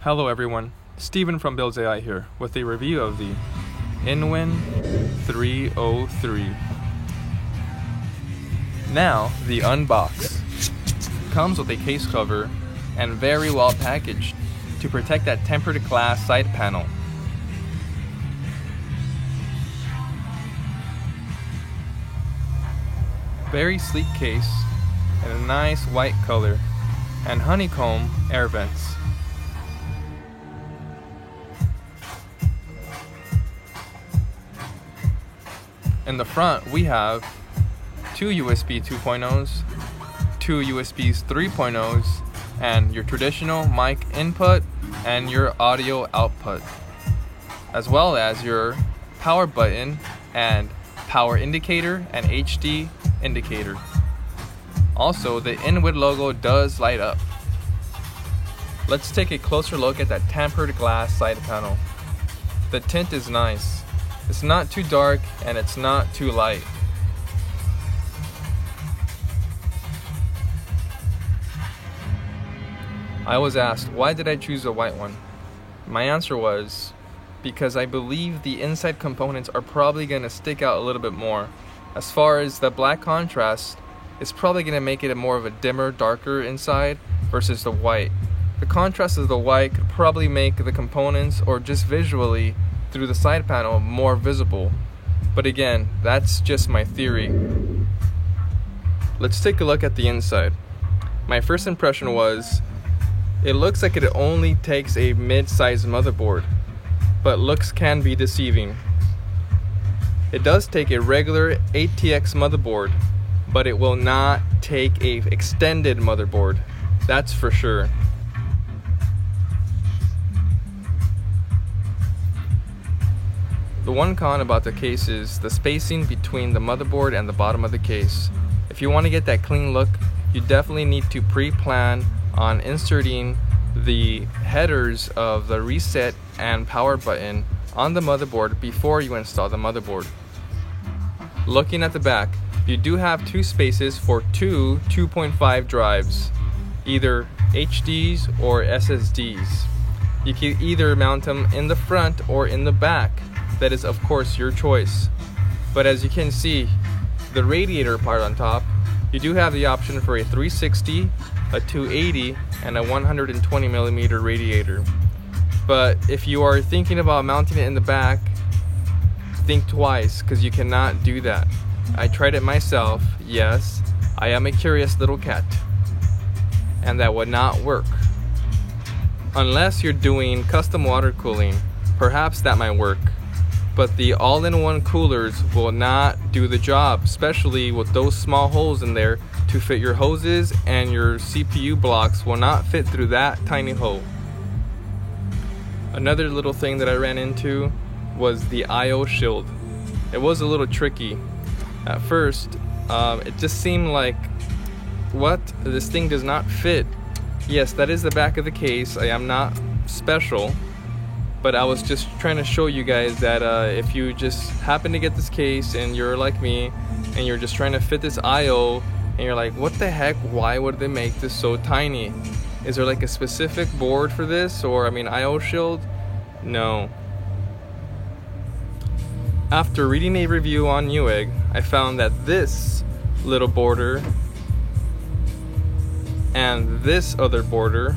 Hello everyone, Steven from Builds AI here with a review of the Inwin 303. Now, the unbox. Comes with a case cover and very well packaged to protect that tempered glass side panel. Very sleek case and a nice white color and honeycomb air vents. In the front, we have two USB 2.0s, two USB 3.0s, and your traditional mic input and your audio output, as well as your power button and power indicator and HD indicator. Also, the Inwin logo does light up. Let's take a closer look at that tempered glass side panel. The tint is nice. It's not too dark and it's not too light. I was asked, why did I choose a white one? My answer was, because I believe the inside components are probably going to stick out a little bit more. As far as the black contrast, it's probably going to make it more of a dimmer, darker inside versus the white. The contrast of the white could probably make the components, or just visually, through the side panel more visible. But again, that's just my theory. Let's take a look at the inside. My first impression was, it looks like it only takes a mid-sized motherboard, but looks can be deceiving. It does take a regular ATX motherboard, but it will not take a extended motherboard. That's for sure. The one con about the case is the spacing between the motherboard and the bottom of the case. If you want to get that clean look, you definitely need to pre-plan on inserting the headers of the reset and power button on the motherboard before you install the motherboard. Looking at the back, you do have two spaces for two 2.5 drives, either HDs or SSDs. You can either mount them in the front or in the back. That is, of course, your choice. But as you can see, the radiator part on top, you do have the option for a 360, a 280, and a 120 millimeter radiator. But if you are thinking about mounting it in the back, think twice, because you cannot do that. I tried it myself. Yes, I am a curious little cat, and that would not work. Unless you're doing custom water cooling, perhaps that might work. But the all-in-one coolers will not do the job, especially with those small holes in there to fit your hoses, and your CPU blocks will not fit through that tiny hole. Another little thing that I ran into was the I/O shield. It was a little tricky. At first, it just seemed like, what? This thing does not fit. Yes, that is the back of the case. I am not special. But I was just trying to show you guys that if you just happen to get this case and you're like me and you're just trying to fit this I/O and you're like, what the heck, why would they make this so tiny? Is there like a specific board for this, or I/O shield? No. After reading a review on Newegg, I found that this little border and this other border,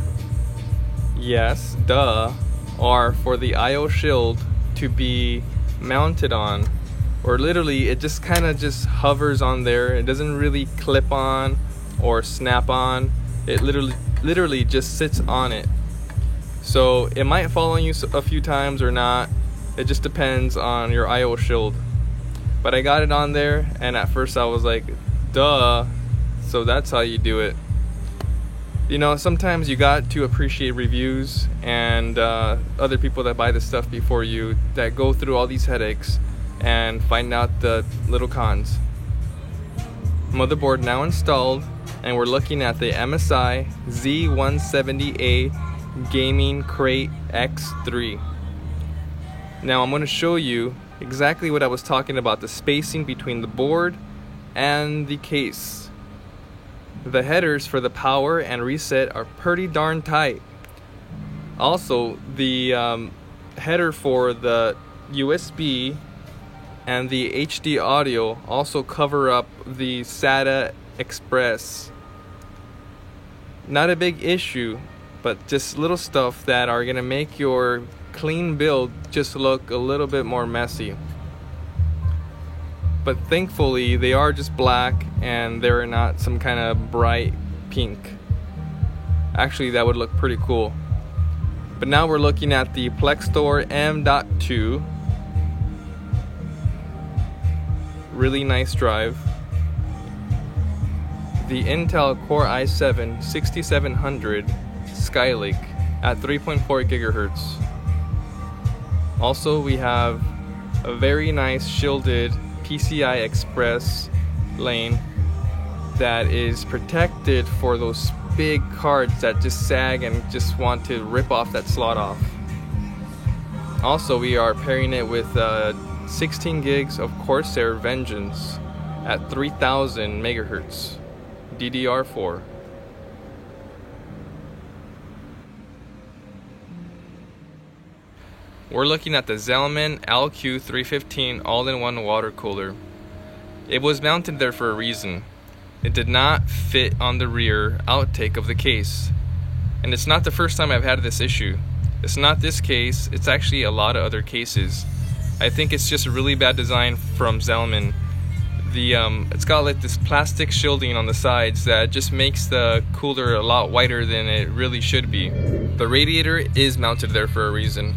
yes, duh, are for the I/O shield to be mounted on, or literally it just kind of just hovers on there. It doesn't really clip on or snap on. It literally just sits on it. So it might fall on you a few times or not. It just depends on your I/O shield. But I got it on there, and at first I was like, duh. So that's how you do it. You know, sometimes you got to appreciate reviews and other people that buy the stuff before you, that go through all these headaches and find out the little cons. Motherboard now installed, and we're looking at the MSI Z170A Gaming Crate X3. Now I'm going to show you exactly what I was talking about, the spacing between the board and the case. The headers for the power and reset are pretty darn tight. Also, the header for the USB and the HD audio also cover up the SATA Express. Not a big issue, but just little stuff that are gonna make your clean build just look a little bit more messy. But thankfully they are just black and they're not some kind of bright pink. Actually, that would look pretty cool. But now we're looking at the Plextor M.2. Really nice drive. The Intel Core i7 6700 Skylake at 3.4 gigahertz. Also, we have a very nice shielded PCI Express lane that is protected for those big cards that just sag and just want to rip off that slot off. Also, we are pairing it with 16 gigs of Corsair Vengeance at 3000 megahertz DDR4. We're looking at the Zelman LQ315 all-in-one water cooler. It was mounted there for a reason. It did not fit on the rear outtake of the case. And it's not the first time I've had this issue. It's not this case, it's actually a lot of other cases. I think it's just a really bad design from Zelman. It's got like this plastic shielding on the sides that just makes the cooler a lot wider than it really should be. The radiator is mounted there for a reason.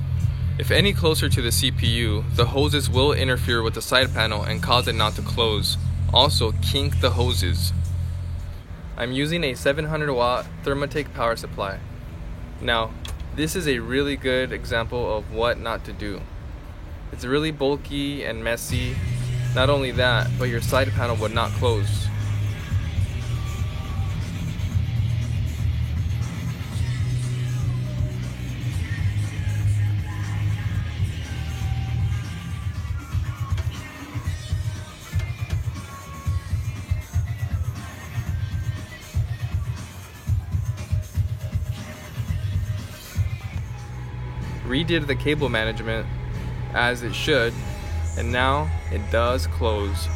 If any closer to the CPU, the hoses will interfere with the side panel and cause it not to close. Also, kink the hoses. I'm using a 700 watt Thermaltake power supply. Now, this is a really good example of what not to do. It's really bulky and messy. Not only that, but your side panel would not close. Redid the cable management as it should, and now it does close.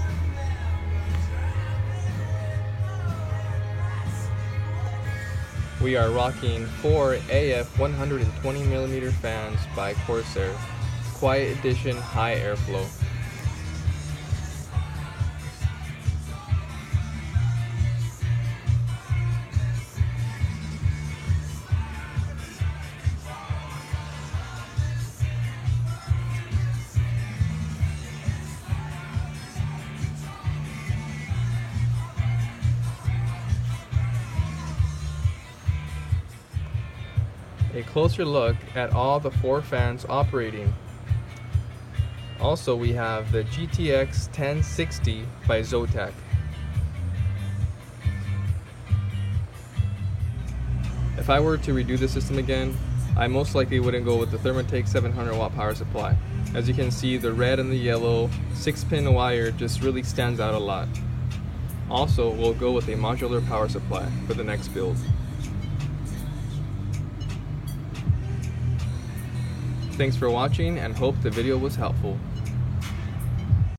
We are rocking 4 AF 120mm fans by Corsair, Quiet Edition high airflow. A closer look at all the 4 fans operating. Also, we have the GTX 1060 by Zotac. If I were to redo the system again, I most likely wouldn't go with the Thermaltake 700 watt power supply. As you can see, the red and the yellow 6-pin wire just really stands out a lot. Also, we'll go with a modular power supply for the next build. Thanks for watching and hope the video was helpful.